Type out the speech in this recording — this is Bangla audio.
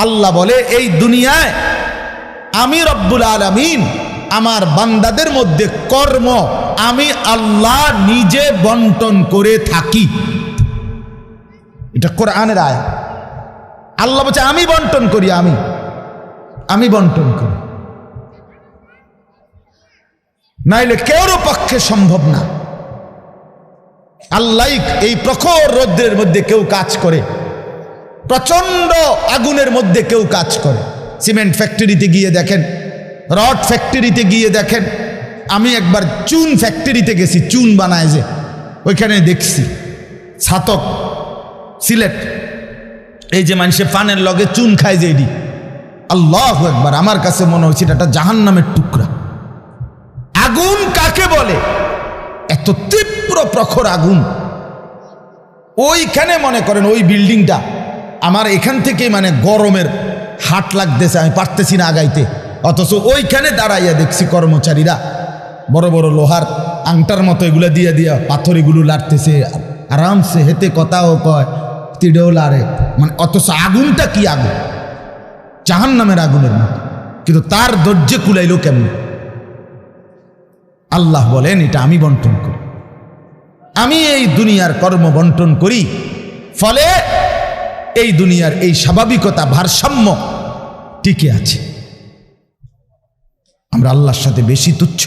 আল্লাহ বলে এই দুনিয়ায় আমি রব্বুল আলামিন আমার বান্দাদের মধ্যে কর্ম আমি আল্লাহ নিজে বন্টন করে থাকি। এটা কোরআনের আয়াত। আল্লাহ বলছে আমি বন্টন করি, আমি বন্টন করি, নাইলে কেউর পক্ষে সম্ভব না। আল্লাহ এই প্রখর রৌদ্রের মধ্যে কেউ কাজ করে, প্রচন্ড আগুনের মধ্যে কেউ কাজ করে। সিমেন্ট ফ্যাক্টরিতে গিয়ে দেখেন, রড ফ্যাক্টরিতে গিয়ে দেখেন। আমি একবার চুন ফ্যাক্টরিতে গেছি, চুন বানায় যে, ওইখানে দেখছি ছাতক সিলেট, এই যে মানুষে পানের লগে চুন খায় যে, এডি আল্লাহু আকবার, আমার কাছে মনে হচ্ছে এটা একটা জাহান্নামের টুকরা। আগুন কাকে বলে? এত তীব্র প্রখর আগুন। ওইখানে মনে করেন ওই বিল্ডিংটা আমার এখান থেকে মানে গরমের হাট লাগতেছে, আমি পারতেছি না আগাইতে, অথচ ওইখানে দাঁড়াইয়া দেখছি কর্মচারীরা বড় বড় লোহার আংটার মতো এগুলো দিয়ে দিয়া পাথর এগুলো লাড়তেছে, আরামসে হেতে কথাও কয়, তিড়েও লাড়ে, মানে অথচ আগুনটা কি আগুন, জাহান্নামের আগুনের মতো। কিন্তু তার ধৈর্য কুলাইল কেমন? আল্লাহ বলেন এটা আমি বন্টন করি, আমি এই দুনিয়ার কর্ম বন্টন করি, ফলে এই দুনিয়ার এই স্বাভাবিকতা ভারসাম্য টিকে আছে। আমরা আল্লাহর সাথে বেশি তুচ্ছ